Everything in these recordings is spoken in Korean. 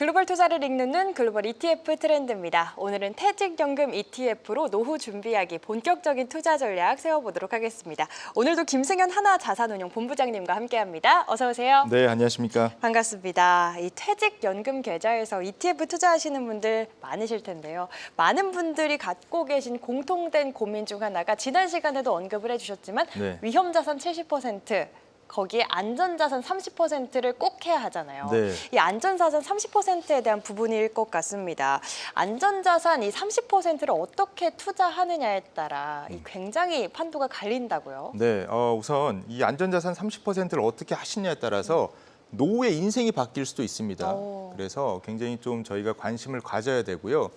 글로벌 투자를 읽는 눈 글로벌 ETF 트렌드입니다. 오늘은 퇴직연금 ETF로 노후 준비하기 본격적인 투자 전략 세워보도록 하겠습니다. 오늘도 김승현 하나자산운용 본부장님과 함께합니다. 어서 오세요. 네, 안녕하십니까. 반갑습니다. 이 퇴직연금 계좌에서 ETF 투자하시는 분들 많으실 텐데요. 많은 분들이 갖고 계신 공통된 고민 중 하나가 지난 시간에도 언급을 해주셨지만 위험자산 70%, 거기에 안전자산 30%를 꼭 해야 하잖아요. 네. 이 안전자산 30%에 대한 부분일 것 같습니다. 안전자산 이 30%를 어떻게 투자하느냐에 따라 굉장히 판도가 갈린다고요? 네, 우선 이 안전자산 30%를 어떻게 하시냐에 따라서 노후의 인생이 바뀔 수도 있습니다. 그래서 굉장히 좀 저희가 관심을 가져야 되고요.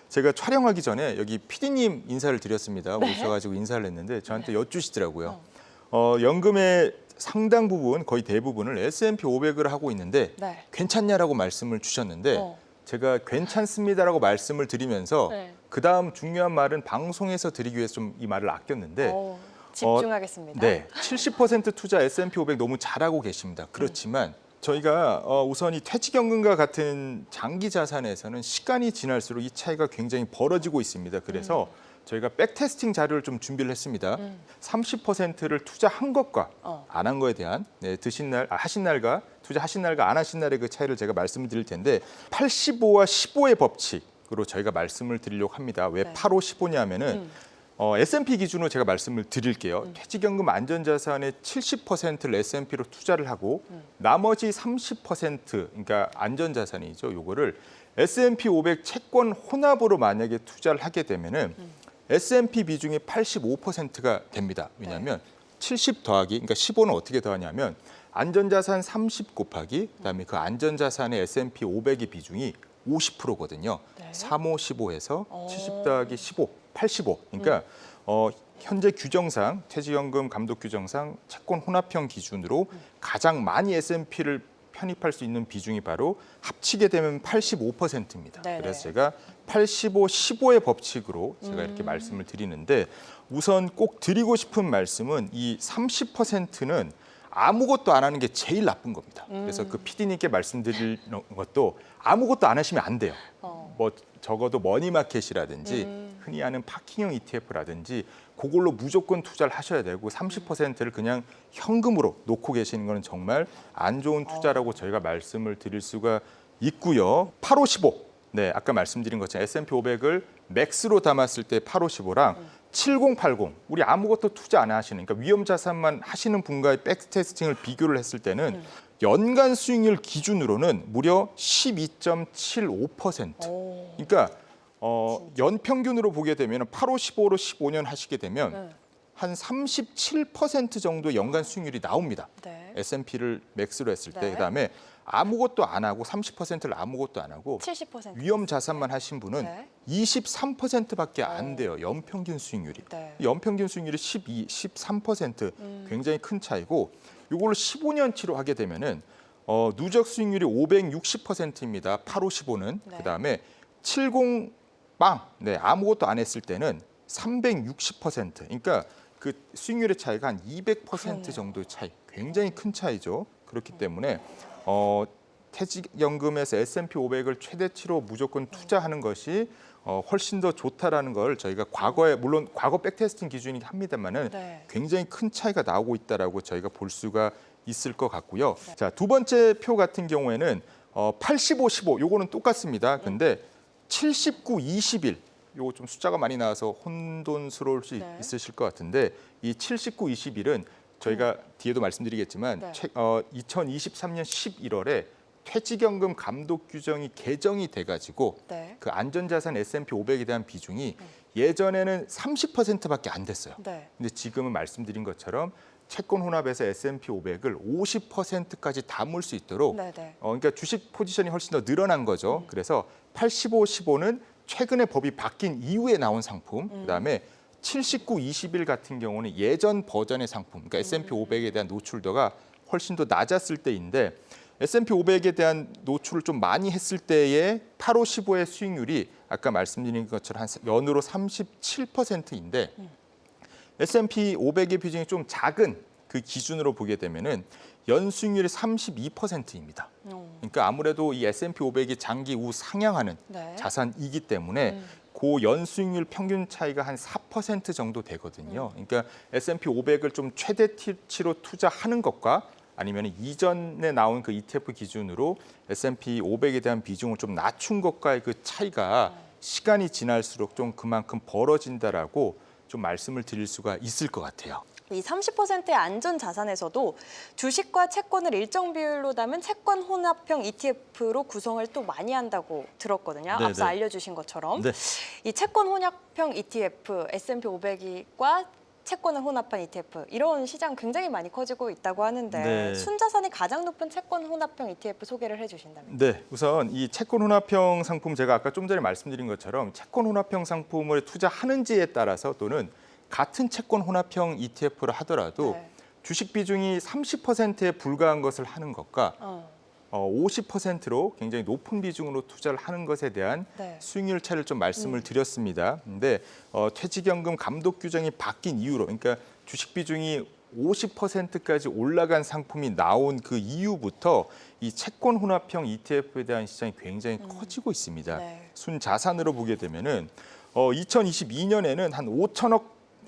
제가 촬영하기 전에 여기 PD님 인사를 드렸습니다. 오셔가지고 인사를 했는데 저한테 여쭈시더라고요. 연금의 상당 부분, 거의 대부분을 S&P 500을 하고 있는데 괜찮냐라고 말씀을 주셨는데 제가 괜찮습니다라고 말씀을 드리면서 그다음 중요한 말은 방송에서 드리기 위해서 좀 이 말을 아꼈는데 집중하겠습니다. 네, 70% 투자 S&P 500 너무 잘하고 계십니다. 그렇지만 저희가 우선 이 퇴직연금과 같은 장기 자산에서는 시간이 지날수록 이 차이가 굉장히 벌어지고 있습니다. 그래서 저희가 백테스팅 자료를 좀 준비를 했습니다. 30%를 투자한 것과 안 한 거에 대한 하신 날과 투자하신 날과 안 하신 날의 그 차이를 제가 말씀을 드릴 텐데 85와 15의 법칙으로 저희가 말씀을 드리려고 합니다. 왜 8, 5, 15냐면은 S&P 기준으로 제가 말씀을 드릴게요. 퇴직연금 안전자산의 70%를 S&P로 투자를 하고 나머지 30%, 그러니까 안전자산이죠. 요거를 S&P 500 채권 혼합으로 만약에 투자를 하게 되면은 S&P 비중이 85%가 됩니다. 왜냐하면 70 더하기, 그러니까 15는 어떻게 더하냐면 안전자산 30 곱하기 그다음에 그 안전자산의 S&P 500의 비중이 50%거든요. 3, 5, 15해서 70 더하기 15, 85. 그러니까 현재 규정상 퇴직연금 감독 규정상 채권 혼합형 기준으로 가장 많이 S&P를 편입할 수 있는 비중이 바로 합치게 되면 85%입니다. 그래서 제가 85, 15의 법칙으로 제가 이렇게 말씀을 드리는데 우선 꼭 드리고 싶은 말씀은 이 30%는 아무것도 안 하는 게 제일 나쁜 겁니다. 그래서 그 PD님께 말씀드릴 것도 아무것도 안 하시면 안 돼요. 뭐 적어도 머니마켓이라든지 흔히 하는 파킹형 ETF라든지 그걸로 무조건 투자를 하셔야 되고 30%를 그냥 현금으로 놓고 계시는 거는 정말 안 좋은 투자라고 저희가 말씀을 드릴 수가 있고요. 8, 5, 15. 네, 아까 말씀드린 것처럼 S&P 500을 맥스로 담았을 때 8, 5, 15랑 70, 80. 우리 아무것도 투자 안 하시는, 그러니까 위험 자산만 하시는 분과의 백테스팅을 비교를 했을 때는 연간 수익률 기준으로는 무려 12.75%. 그러니까 연평균으로 보게 되면 8, 5, 15로 15년 하시게 되면 한 37% 정도 연간 수익률이 나옵니다. S&P를 맥스로 했을 때. 그다음에 아무것도 안 하고 30%를 아무것도 안 하고 70%. 위험 자산만 하신 분은 23%밖에 안 돼요. 연평균 수익률이. 연평균 수익률이 12, 13%. 굉장히 큰 차이고 이걸로 15년치로 하게 되면은 누적 수익률이 560%입니다. 8, 5, 15는. 그다음에 70 빵. 네, 아무것도 안 했을 때는 360%. 그러니까 그 수익률의 차이가 한 200% 정도의 차이. 굉장히 큰 차이죠. 그렇기 때문에 퇴직연금에서 S&P 500을 최대치로 무조건 투자하는 것이 훨씬 더 좋다라는 걸 저희가 과거에 물론 과거 백테스팅 기준이긴 합니다만은 굉장히 큰 차이가 나오고 있다라고 저희가 볼 수가 있을 것 같고요. 자, 두 번째 표 같은 경우에는 85, 15 요거는 똑같습니다. 근데 79, 21 요거 좀 숫자가 많이 나와서 혼돈스러울 수 있으실 것 같은데 이 79, 21은 저희가 뒤에도 말씀드리겠지만 2023년 11월에 퇴직연금 감독 규정이 개정이 돼가지고 그 안전자산 S&P 500에 대한 비중이 예전에는 30%밖에 안 됐어요. 근데 지금은 말씀드린 것처럼 채권 혼합에서 S&P 500을 50%까지 담을 수 있도록 그러니까 주식 포지션이 훨씬 더 늘어난 거죠. 그래서 85, 15는 최근에 법이 바뀐 이후에 나온 상품, 그다음에 79, 21 같은 경우는 예전 버전의 상품, 그러니까 S&P 500에 대한 노출도가 훨씬 더 낮았을 때인데 S&P 500에 대한 노출을 좀 많이 했을 때의 8, 5, 15의 수익률이 아까 말씀드린 것처럼 한 연으로 37%인데 S&P 500의 비중이 좀 작은 그 기준으로 보게 되면은 연수익률이 32%입니다. 그러니까 아무래도 이 S&P 500이 장기 우상향하는 네. 자산이기 때문에 그 연수익률 평균 차이가 한 4% 정도 되거든요. 그러니까 S&P 500을 좀 최대치로 투자하는 것과 아니면 이전에 나온 그 ETF 기준으로 S&P 500에 대한 비중을 좀 낮춘 것과의 그 차이가 시간이 지날수록 좀 그만큼 벌어진다라고 좀 말씀을 드릴 수가 있을 것 같아요. 이 30%의 안전 자산에서도 주식과 채권을 일정 비율로 담은 채권 혼합형 ETF로 구성을 또 많이 한다고 들었거든요. 네네. 앞서 알려주신 것처럼 네. 이 채권 혼합형 ETF, S&P 500과 채권을 혼합한 ETF 이런 시장 굉장히 많이 커지고 있다고 하는데 네. 순자산이 가장 높은 채권 혼합형 ETF 소개를 해주신다면? 네, 우선 이 채권 혼합형 상품 제가 아까 좀 전에 말씀드린 것처럼 채권 혼합형 상품을 투자하는지에 따라서 또는 같은 채권 혼합형 ETF를 하더라도 네. 주식 비중이 30%에 불과한 것을 하는 것과 50%로 굉장히 높은 비중으로 투자를 하는 것에 대한 네. 수익률 차이를 좀 말씀을 드렸습니다. 근데 퇴직연금 감독 규정이 바뀐 이후로, 그러니까 주식 비중이 50%까지 올라간 상품이 나온 그 이후부터 이 채권 혼합형 ETF에 대한 시장이 굉장히 커지고 있습니다. 네. 순 자산으로 보게 되면은 2022년에는 한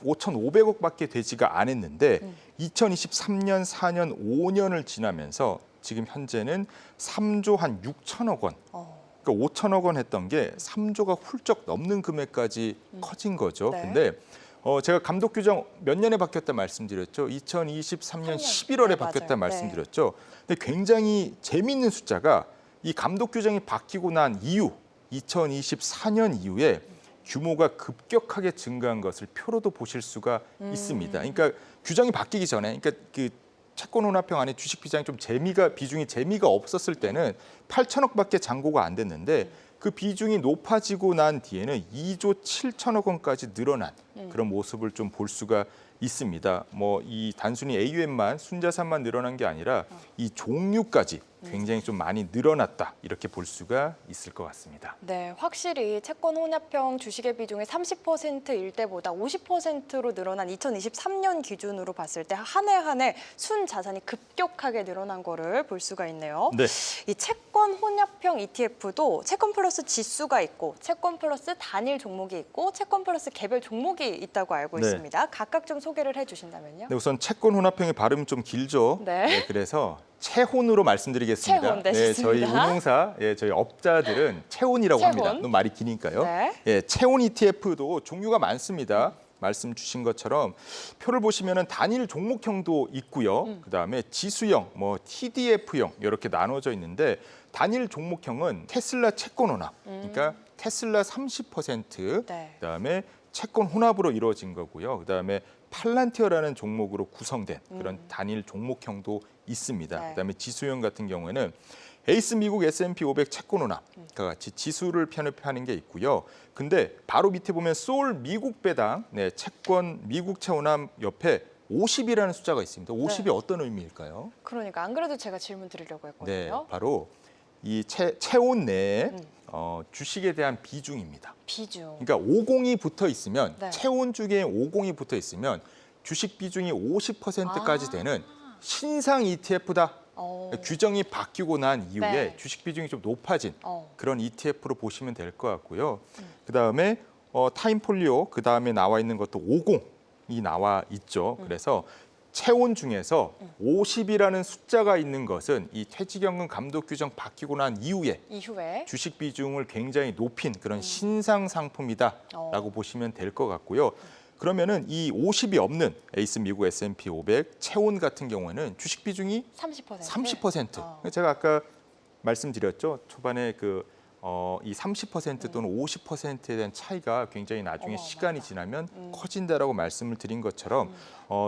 5,500억밖에 되지가 않았는데 2023년, 4년, 5년을 지나면서 지금 현재는 3조 한 6천억 원. 그러니까 5천억 원 했던 게 3조가 훌쩍 넘는 금액까지 커진 거죠. 네. 근데 제가 감독 규정 몇 년에 바뀌었다 말씀드렸죠. 2023년 11월에 네, 바뀌었다 맞아요. 말씀드렸죠. 근데 굉장히 재미있는 숫자가 이 감독 규정이 바뀌고 난 이후 2024년 이후에 규모가 급격하게 증가한 것을 표로도 보실 수가 있습니다. 그러니까 규정이 바뀌기 전에, 그러니까 그 채권 혼합형 안에 주식 비중이 좀 비중이 재미가 없었을 때는 8천억밖에 잔고가 안 됐는데 그 비중이 높아지고 난 뒤에는 2조 7천억 원까지 늘어난 그런 모습을 좀 볼 수가 있습니다. 뭐 이 단순히 AUM만 순자산만 늘어난 게 아니라 이 종류까지 굉장히 좀 많이 늘어났다 이렇게 볼 수가 있을 것 같습니다. 네, 확실히 채권 혼합형 주식의 비중이 30%일 때보다 50%로 늘어난 2023년 기준으로 봤을 때 한 해 한 해 순 자산이 급격하게 늘어난 거를 볼 수가 있네요. 네. 이 채권 혼합형 ETF도 채권 플러스 지수가 있고 채권 플러스 단일 종목이 있고 채권 플러스 개별 종목이 있다고 알고 네. 있습니다. 각각 좀 소개를 해주신다면요. 네, 우선 채권 혼합형의 발음이 좀 길죠. 네. 그래서 채혼으로 말씀드리겠습니다. 채혼, 네, 저희 좋습니다. 운용사, 저희 업자들은 채혼이라고 채혼. 합니다. 너무 말이 기니까요. 네. 채혼 ETF도 종류가 많습니다. 말씀 주신 것처럼 표를 보시면은 단일 종목형도 있고요. 그다음에 지수형, 뭐 TDF형 이렇게 나눠져 있는데 단일 종목형은 테슬라 채권 혼합, 그러니까 테슬라 30%, 네. 그다음에 채권 혼합으로 이루어진 거고요. 그다음에 팔란티어라는 종목으로 구성된 그런 단일 종목형도 있습니다. 네. 그다음에 지수형 같은 경우에는 에이스 미국 S&P 500 채권 혼합과 같이 지수를 편입하는 게 있고요. 근데 바로 밑에 보면 소울 미국 배당 채권 미국채 혼합 옆에 50이라는 숫자가 있습니다. 50이 네. 어떤 의미일까요? 그러니까 안 그래도 제가 질문 드리려고 네, 했거든요. 바로 이 채혼 내에 주식에 대한 비중입니다. 비중. 그러니까 50이 붙어 있으면 네. 채운 중에 50이 붙어 있으면 주식 비중이 50%까지 되는 신상 ETF다. 규정이 바뀌고 난 이후에 네. 주식 비중이 좀 높아진 그런 ETF로 보시면 될 것 같고요. 그다음에 타임폴리오 그다음에 나와 있는 것도 50이 나와 있죠. 그래서 채운 중에서 50이라는 숫자가 있는 것은 이 퇴직연금 감독 규정 바뀌고 난 이후에 주식 비중을 굉장히 높인 그런 신상 상품이다라고 보시면 될 것 같고요. 그러면은 이 50이 없는 에이스 미국 S&P 500 채운 같은 경우에는 주식 비중이 30%. 제가 아까 말씀드렸죠. 초반에 이 30% 또는 50%에 대한 차이가 굉장히 나중에 시간이 지나면 커진다라고 말씀을 드린 것처럼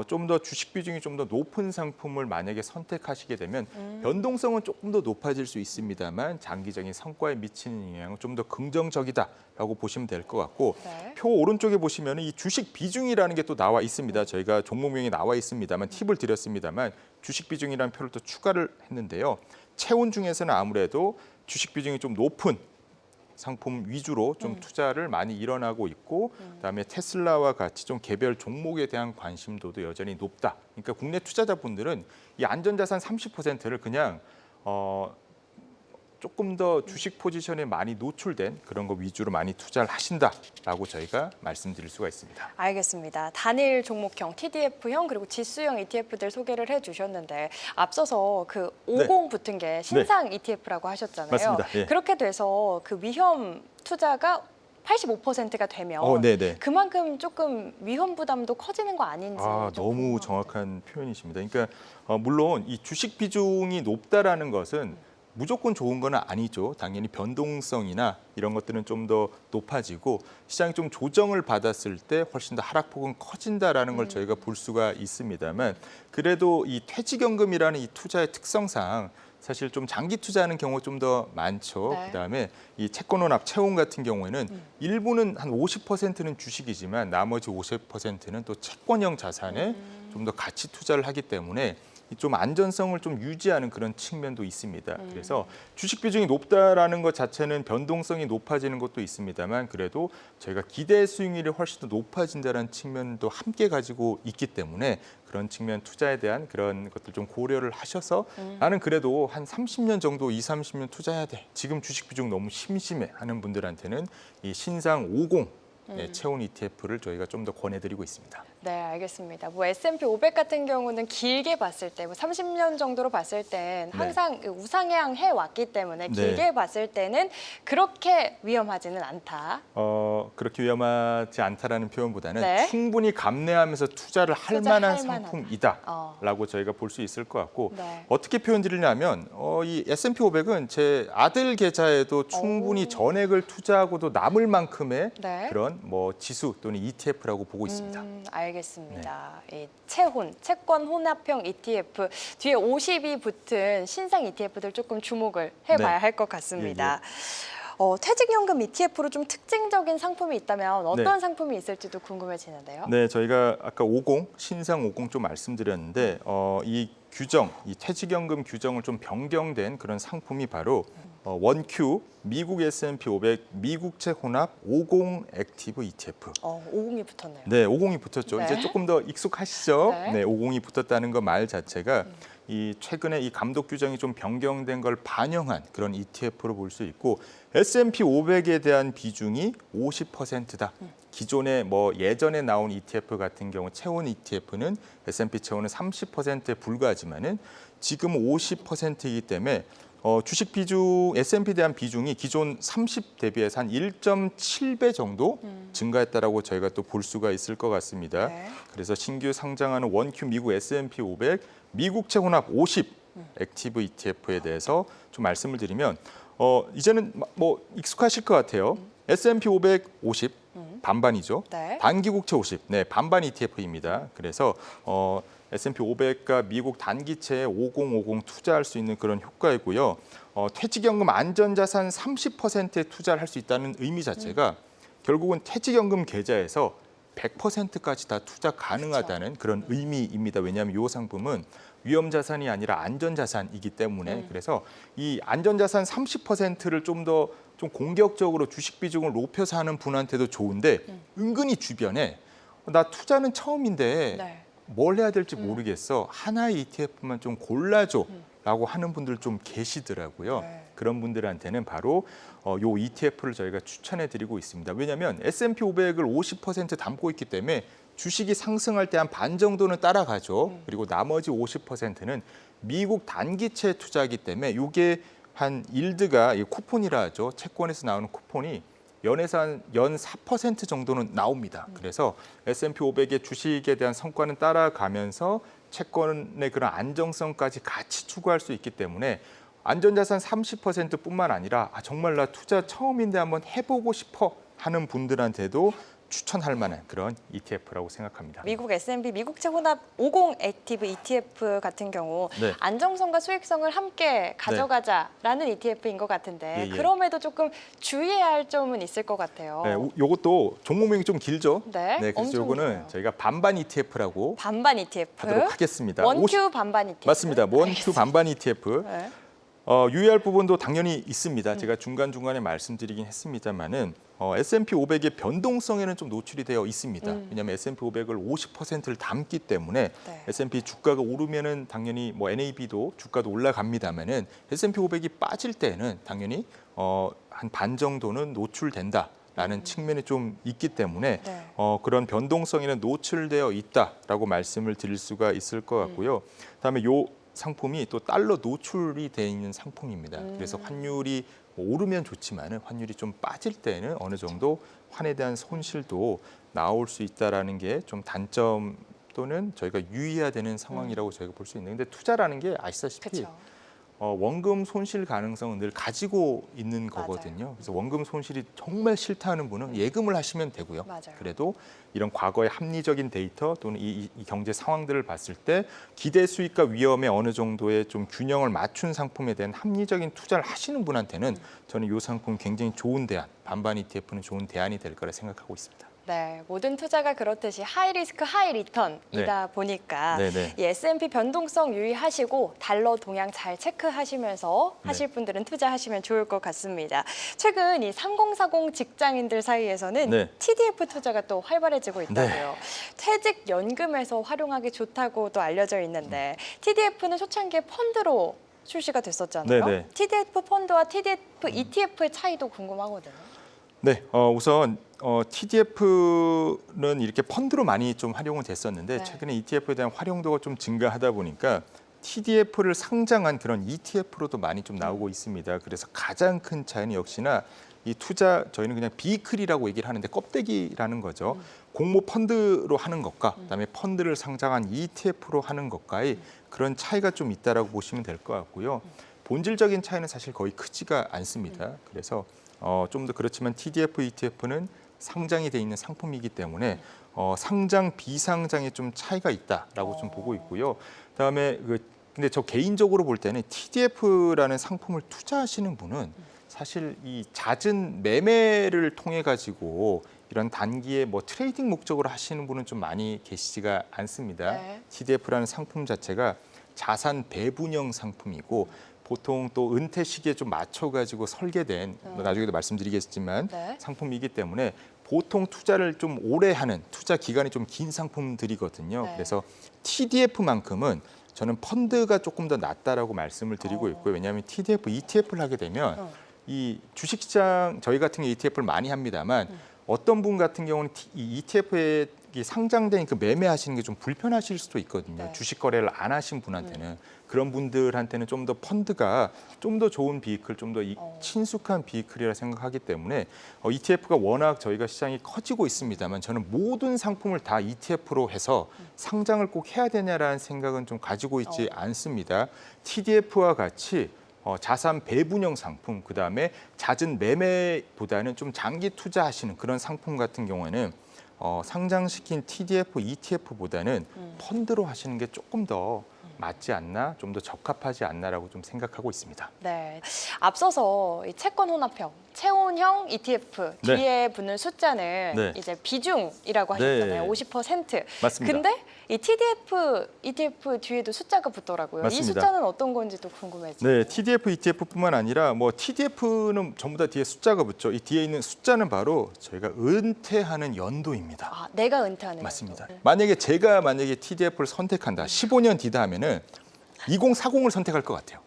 좀 더 주식 비중이 좀 더 높은 상품을 만약에 선택하시게 되면 변동성은 조금 더 높아질 수 있습니다만 장기적인 성과에 미치는 영향은 좀 더 긍정적이다라고 보시면 될 것 같고 네. 표 오른쪽에 보시면 이 주식 비중이라는 게 또 나와 있습니다. 저희가 종목명이 나와 있습니다만 팁을 드렸습니다만 주식 비중이라는 표를 또 추가를 했는데요. 채운 중에서는 아무래도 주식 비중이 좀 높은 상품 위주로 좀 투자를 많이 일어나고 있고 그다음에 테슬라와 같이 좀 개별 종목에 대한 관심도도 여전히 높다. 그러니까 국내 투자자분들은 이 안전자산 30%를 그냥 조금 더 주식 포지션에 많이 노출된 그런 거 위주로 많이 투자를 하신다라고 저희가 말씀드릴 수가 있습니다. 알겠습니다. 단일 종목형, TDF형 그리고 지수형 ETF들 소개를 해주셨는데 앞서서 그 50 붙은 게 신상 ETF라고 하셨잖아요. 맞습니다. 예. 그렇게 돼서 그 위험 투자가 85%가 되면 네네. 그만큼 조금 위험 부담도 커지는 거 아닌지 좀 너무 궁금합니다. 정확한 표현이십니다. 그러니까 물론 이 주식 비중이 높다라는 것은 무조건 좋은 건 아니죠. 당연히 변동성이나 이런 것들은 좀 더 높아지고 시장이 좀 조정을 받았을 때 훨씬 더 하락폭은 커진다라는 걸 저희가 볼 수가 있습니다만 그래도 이 퇴직연금이라는 이 투자의 특성상 사실 좀 장기 투자하는 경우가 좀 더 많죠. 네. 그다음에 이 채권혼합 채용 같은 경우에는 일부는 한 50%는 주식이지만 나머지 50%는 또 채권형 자산에 좀 더 가치 투자를 하기 때문에 좀 안전성을 좀 유지하는 그런 측면도 있습니다. 그래서 주식 비중이 높다라는 것 자체는 변동성이 높아지는 것도 있습니다만 그래도 저희가 기대 수익률이 훨씬 더 높아진다는 측면도 함께 가지고 있기 때문에 그런 측면 투자에 대한 그런 것들 좀 고려를 하셔서 나는 그래도 한 30년 정도 30년 투자해야 돼. 지금 주식 비중 너무 심심해 하는 분들한테는 이 신상 50 채운 ETF를 저희가 좀 더 권해드리고 있습니다. 네, 알겠습니다. 뭐 S&P 500 같은 경우는 길게 봤을 때, 뭐 30년 정도로 봤을 땐 항상 우상향 해왔기 때문에 길게 봤을 때는 그렇게 위험하지는 않다. 그렇게 위험하지 않다라는 표현보다는 충분히 감내하면서 투자를 할 만한 상품이다라고 저희가 볼 수 있을 것 같고 어떻게 표현드리냐면 이 S&P 500은 제 아들 계좌에도 충분히 전액을 투자하고도 남을 만큼의 그런 뭐 지수 또는 ETF라고 보고 있습니다. 알겠습니다. 이 채권 혼합형 ETF 뒤에 50이 붙은 신상 ETF들 조금 주목을 해봐야 할 것 같습니다. 퇴직연금 ETF로 좀 특징적인 상품이 있다면 어떤 상품이 있을지도 궁금해지는데요. 네, 저희가 아까 50 신상 50 좀 말씀드렸는데 이 규정, 이 퇴직연금 규정을 좀 변경된 그런 상품이 바로 원큐 미국 S&P 500 미국채 혼합 50 액티브 ETF. 50이 붙었네요. 네, 50이 붙었죠. 이제 조금 더 익숙하시죠? 네, 50이 붙었다는 거 말 자체가 이 최근에 이 감독 규정이 좀 변경된 걸 반영한 그런 ETF로 볼 수 있고 S&P 500에 대한 비중이 50%다. 기존에 뭐 예전에 나온 ETF 같은 경우 채운 ETF는 S&P 채운은 30%에 불과하지만은 지금 50%이기 때문에 주식 비중 S&P에 대한 비중이 기존 30 대비해서 한 1.7배 정도 증가했다라고 저희가 또 볼 수가 있을 것 같습니다. 그래서 신규 상장하는 원큐 미국 S&P 500 미국채 혼합 50 액티브 ETF에 대해서 좀 말씀을 드리면 이제는 뭐 익숙하실 것 같아요. S&P 500 50 반반이죠. 단기국채 50 반반 ETF입니다. 그래서 S&P 500과 미국 단기채에 5050 투자할 수 있는 그런 효과이고요. 퇴직연금 안전자산 30%에 투자를 할 수 있다는 의미 자체가 결국은 퇴직연금 계좌에서 100%까지 다 투자 가능하다는 그런 의미입니다. 왜냐하면 이 상품은 위험자산이 아니라 안전자산이기 때문에 그래서 이 안전자산 30%를 좀 더 좀 공격적으로 주식 비중을 높여서 하는 분한테도 좋은데 은근히 주변에 나 투자는 처음인데 뭘 해야 될지 모르겠어. 하나의 ETF만 좀 골라줘라고 하는 분들 좀 계시더라고요. 그런 분들한테는 바로 요 ETF를 저희가 추천해드리고 있습니다. 왜냐하면 S&P 500을 50% 담고 있기 때문에 주식이 상승할 때 한 반 정도는 따라가죠. 그리고 나머지 50%는 미국 단기채 투자이기 때문에 이게 한 일드가 쿠폰이라 하죠. 채권에서 나오는 쿠폰이 연에서 한 연 4% 정도는 나옵니다. 그래서 S&P 500의 주식에 대한 성과는 따라가면서 채권의 그런 안정성까지 같이 추구할 수 있기 때문에 안전자산 30%뿐만 아니라 정말 나 투자 처음인데 한번 해보고 싶어 하는 분들한테도 추천할 만한 그런 ETF라고 생각합니다. 미국 S&P 미국채 혼합 50 액티브 ETF 같은 경우 안정성과 수익성을 함께 가져가자라는 ETF인 것 같은데 그럼에도 조금 주의해야 할 점은 있을 것 같아요. 이것도 종목명이 좀 길죠. 그래서 이거는 저희가 반반 ETF라고 반반 ETF 하도록 하겠습니다. 원큐 반반 ETF 맞습니다. 원큐 반반 ETF. 유의할 부분도 당연히 있습니다. 제가 중간중간에 말씀드리긴 했습니다만은 S&P 500의 변동성에는 좀 노출이 되어 있습니다. 왜냐하면 S&P 500을 50%를 담기 때문에 네. S&P 주가가 오르면은 당연히 뭐 NAB도 주가도 올라갑니다만은 S&P 500이 빠질 때는 당연히 한 반 정도는 노출된다라는 측면이 좀 있기 때문에 네. 그런 변동성에는 노출되어 있다라고 말씀을 드릴 수가 있을 것 같고요. 그다음에 요 상품이 또 달러 노출이 돼 있는 상품입니다. 그래서 환율이 뭐 오르면 좋지만은 환율이 좀 빠질 때는 어느 정도 환에 대한 손실도 나올 수 있다라는 게 좀 단점 또는 저희가 유의해야 되는 상황이라고 저희가 볼 수 있는데 투자라는 게 아시다시피 그렇죠. 원금 손실 가능성은 늘 가지고 있는 맞아요. 거거든요. 그래서 원금 손실이 정말 싫다 하는 분은 예금을 하시면 되고요. 맞아요. 그래도 이런 과거의 합리적인 데이터 또는 이 경제 상황들을 봤을 때 기대 수익과 위험에 어느 정도의 좀 균형을 맞춘 상품에 대한 합리적인 투자를 하시는 분한테는 저는 이 상품 굉장히 좋은 대안, 반반 ETF는 좋은 대안이 될 거라 생각하고 있습니다. 네, 모든 투자가 그렇듯이 하이 리스크 하이 리턴이다 보니까 네네. 이 S&P 변동성 유의하시고 달러 동향 잘 체크하시면서 하실 분들은 투자하시면 좋을 것 같습니다. 최근 이 3040 직장인들 사이에서는 네. TDF 투자가 또 활발해지고 있다고요. 퇴직 연금에서 활용하기 좋다고 또 알려져 있는데 TDF는 초창기에 펀드로 출시가 됐었잖아요. 네네. TDF 펀드와 TDF ETF의 차이도 궁금하거든요. 네, 우선 TDF는 이렇게 펀드로 많이 좀 활용은 됐었는데 네. 최근에 ETF에 대한 활용도가 좀 증가하다 보니까 TDF를 상장한 그런 ETF로도 많이 좀 나오고 있습니다. 그래서 가장 큰 차이는 역시나 이 투자 저희는 그냥 비클이라고 얘기를 하는데 껍데기라는 거죠. 공모 펀드로 하는 것과 그다음에 펀드를 상장한 ETF로 하는 것과의 그런 차이가 좀 있다라고 보시면 될 것 같고요. 본질적인 차이는 사실 거의 크지가 않습니다. 그래서 좀 더 그렇지만 TDF, ETF는 상장이 돼 있는 상품이기 때문에 상장, 비상장에 좀 차이가 있다라고 좀 보고 있고요. 그다음에 근데 저 개인적으로 볼 때는 TDF라는 상품을 투자하시는 분은 사실 이 잦은 매매를 통해 가지고 이런 단기에 뭐 트레이딩 목적으로 하시는 분은 좀 많이 계시지가 않습니다. 네. TDF라는 상품 자체가 자산 배분형 상품이고 보통 또 은퇴 시기에 좀 맞춰가지고 설계된 나중에도 말씀드리겠지만 네. 상품이기 때문에 보통 투자를 좀 오래 하는 투자 기간이 좀 긴 상품들이거든요. 네. 그래서 TDF만큼은 저는 펀드가 조금 더 낫다라고 말씀을 드리고 있고요. 왜냐하면 TDF, ETF를 하게 되면 이 주식시장 저희 같은 경우 ETF를 많이 합니다만 어떤 분 같은 경우는 이 ETF에 상장된 그 매매하시는 게 좀 불편하실 수도 있거든요. 네. 주식 거래를 안 하신 분한테는 그런 분들한테는 좀 더 펀드가 좀 더 좋은 비클, 좀 더 친숙한 비클이라 생각하기 때문에 ETF가 워낙 저희가 시장이 커지고 있습니다만 저는 모든 상품을 다 ETF로 해서 상장을 꼭 해야 되냐라는 생각은 좀 가지고 있지 않습니다. TDF와 같이 자산 배분형 상품, 그다음에 잦은 매매보다는 좀 장기 투자하시는 그런 상품 같은 경우에는 상장시킨 TDF, ETF보다는 펀드로 하시는 게 조금 더 맞지 않나, 좀 더 적합하지 않나라고 좀 생각하고 있습니다. 네, 앞서서 이 채권 혼합형, 채온형 ETF 네. 뒤에 붙는 숫자는 네. 이제 비중이라고 하셨잖아요. 네. 50%. 맞습니다. 근데 이 TDF, ETF 뒤에도 숫자가 붙더라고요. 맞습니다. 이 숫자는 어떤 건지도 궁금해지고. 네, TDF, ETF뿐만 아니라 뭐 TDF는 전부 다 뒤에 숫자가 붙죠. 이 뒤에 있는 숫자는 바로 저희가 은퇴하는 연도입니다. 아, 내가 은퇴하는 맞습니다. 연도. 만약에 제가 TDF를 선택한다, 15년 뒤다 하면은 2040을 선택할 것 같아요.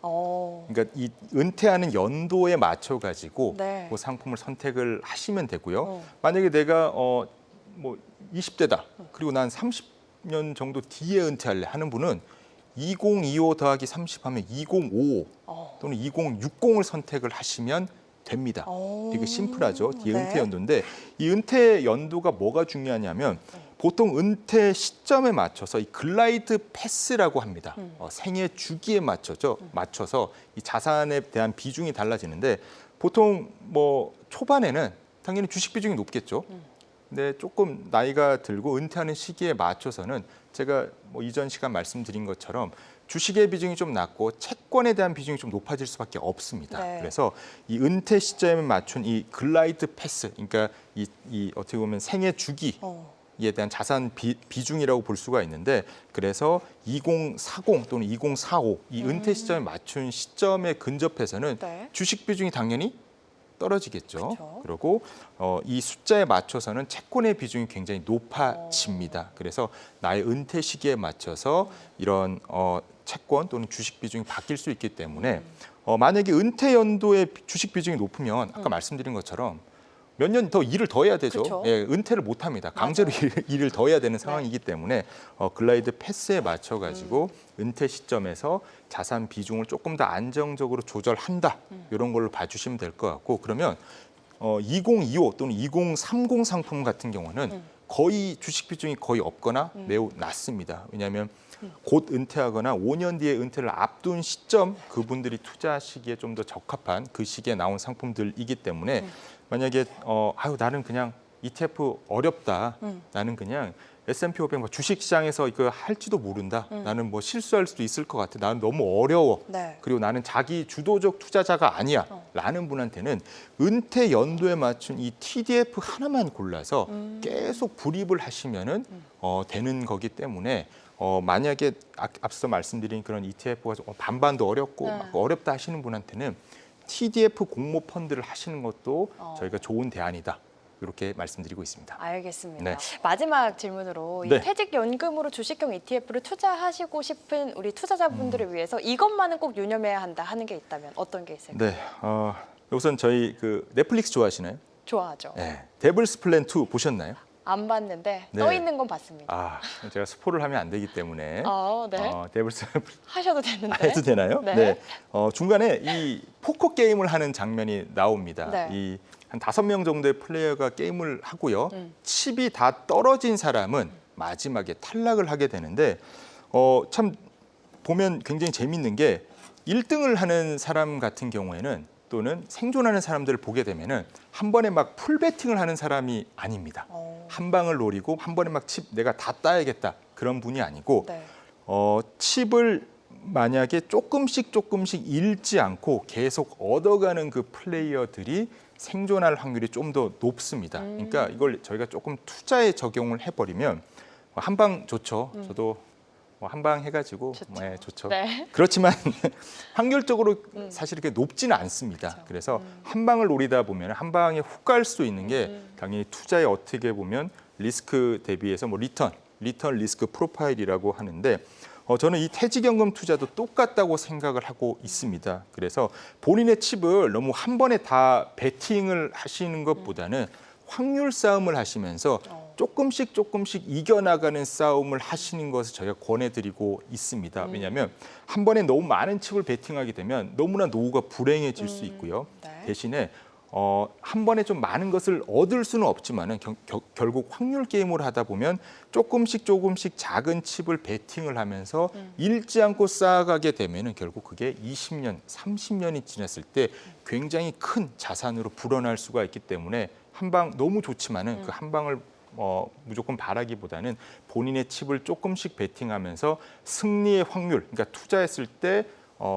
그러니까 이 은퇴하는 연도에 맞춰 가지고 네. 그 상품을 선택을 하시면 되고요. 만약에 내가 뭐 20대다. 그리고 난 30년 정도 뒤에 은퇴할래 하는 분은 2025 더하기 30 하면 2055 또는 2060을 선택을 하시면 됩니다. 되게 심플하죠. 뒤에 네. 은퇴 연도인데 이 은퇴 연도가 뭐가 중요하냐면 보통 은퇴 시점에 맞춰서 이 글라이드 패스라고 합니다. 생애 주기에 맞춰서 이 자산에 대한 비중이 달라지는데 보통 뭐 초반에는 당연히 주식 비중이 높겠죠. 근데 조금 나이가 들고 은퇴하는 시기에 맞춰서는 제가 뭐 이전 시간 말씀드린 것처럼 주식의 비중이 좀 낮고 채권에 대한 비중이 좀 높아질 수밖에 없습니다. 네. 그래서 이 은퇴 시점에 맞춘 이 글라이드 패스, 그러니까 이 어떻게 보면 생애 주기 대한 자산 비중이라고 볼 수가 있는데 그래서 2040 또는 2045 이 은퇴 시점에 맞춘 시점에 근접해서는 네. 주식 비중이 당연히 떨어지겠죠. 그쵸. 그리고 이 숫자에 맞춰서는 채권의 비중이 굉장히 높아집니다. 그래서 나의 은퇴 시기에 맞춰서 이런 채권 또는 주식 비중이 바뀔 수 있기 때문에 만약에 은퇴 연도에 주식 비중이 높으면 아까 말씀드린 것처럼 몇 년 더 일을 더 해야 되죠. 그쵸. 예, 은퇴를 못 합니다. 강제로 일을 더 해야 되는 상황이기 네. 때문에 글라이드 패스에 맞춰 가지고 은퇴 시점에서 자산 비중을 조금 더 안정적으로 조절한다. 이런 걸로 봐주시면 될 것 같고 그러면 2025 또는 2030 상품 같은 경우는 거의 주식 비중이 거의 없거나 매우 낮습니다. 왜냐하면 곧 은퇴하거나 5년 뒤에 은퇴를 앞둔 시점 그분들이 투자하시기에 좀 더 적합한 그 시기에 나온 상품들이기 때문에 만약에 나는 그냥 ETF 어렵다. 나는 그냥 S&P 500 주식 시장에서 이거 할지도 모른다. 나는 뭐 실수할 수도 있을 것 같아. 나는 너무 어려워. 네. 그리고 나는 자기 주도적 투자자가 아니야. 라는 분한테는 은퇴 연도에 맞춘 이 TDF 하나만 골라서 계속 불입을 하시면은 되는 거기 때문에 만약에 앞서 말씀드린 그런 ETF가 반반도 어렵고 막 어렵다 하시는 분한테는 TDF 공모 펀드를 하시는 것도 저희가 좋은 대안이다. 이렇게 말씀드리고 있습니다. 알겠습니다. 네. 마지막 질문으로 이 네. 퇴직연금으로 주식형 ETF를 투자하시고 싶은 우리 투자자분들을 위해서 이것만은 꼭 유념해야 한다 하는 게 있다면 어떤 게 있을까요? 네, 우선 저희 그 넷플릭스 좋아하시나요? 좋아하죠. 네, 데블스 플랜 2 보셨나요? 안 봤는데 네. 떠 있는 건 봤습니다. 아, 제가 스포를 하면 안 되기 때문에 네. 데블스 하셔도 되는데. 해도 되나요? 네. 중간에 이 포커 게임을 하는 장면이 나옵니다. 네. 이 한 5명 정도의 플레이어가 게임을 하고요. 칩이 다 떨어진 사람은 마지막에 탈락을 하게 되는데 참 보면 굉장히 재밌는 게 1등을 하는 사람 같은 경우에는 또는 생존하는 사람들을 보게 되면은 한 번에 막 풀 배팅을 하는 사람이 아닙니다. 한 방을 노리고 한 번에 막 칩 내가 다 따야겠다 그런 분이 아니고 네. 칩을 만약에 조금씩 잃지 않고 계속 얻어가는 그 플레이어들이 생존할 확률이 좀 더 높습니다. 그러니까 이걸 저희가 조금 투자에 적용을 해버리면 한 방 좋죠. 저도 한 방 해가지고 좋죠. 네. 그렇지만 확률적으로 사실 이렇게 높지는 않습니다. 그렇죠. 그래서 한 방을 노리다 보면 한 방에 훅 갈 수 있는 게 당연히 투자에 어떻게 보면 리스크 대비해서 뭐 리턴 리스크 프로파일이라고 하는데 저는 이 퇴직연금 투자도 똑같다고 생각을 하고 있습니다. 그래서 본인의 칩을 너무 한 번에 다 베팅을 하시는 것보다는 확률 싸움을 하시면서 조금씩 이겨나가는 싸움을 하시는 것을 저희가 권해드리고 있습니다. 왜냐하면 한 번에 너무 많은 칩을 베팅하게 되면 너무나 노후가 불행해질 수 있고요. 네. 대신에 한 번에 좀 많은 것을 얻을 수는 없지만은 결국 확률 게임을 하다 보면 조금씩 작은 칩을 베팅을 하면서 잃지 않고 쌓아가게 되면은 결국 그게 20년, 30년이 지났을 때 굉장히 큰 자산으로 불어날 수가 있기 때문에 한 방 너무 좋지만은 그 한 방을 무조건 바라기보다는 본인의 칩을 조금씩 베팅하면서 승리의 확률, 그러니까 투자했을 때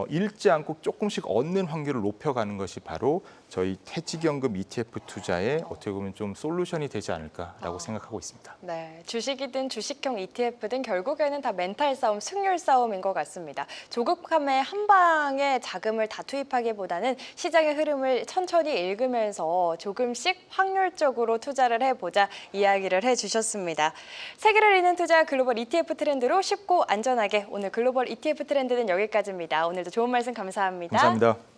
잃지 않고 조금씩 얻는 확률을 높여가는 것이 바로 저희 퇴직연금 ETF 투자에 어떻게 보면 좀 솔루션이 되지 않을까라고 생각하고 있습니다. 네, 주식이든 주식형 ETF든 결국에는 다 멘탈 싸움, 승률 싸움인 것 같습니다. 조급함에 한 방에 자금을 다 투입하기보다는 시장의 흐름을 천천히 읽으면서 조금씩 확률적으로 투자를 해보자 이야기를 해주셨습니다. 세계를 잇는 투자 글로벌 ETF 트렌드로 쉽고 안전하게 오늘 글로벌 ETF 트렌드는 여기까지입니다. 오늘도 좋은 말씀 감사합니다. 감사합니다.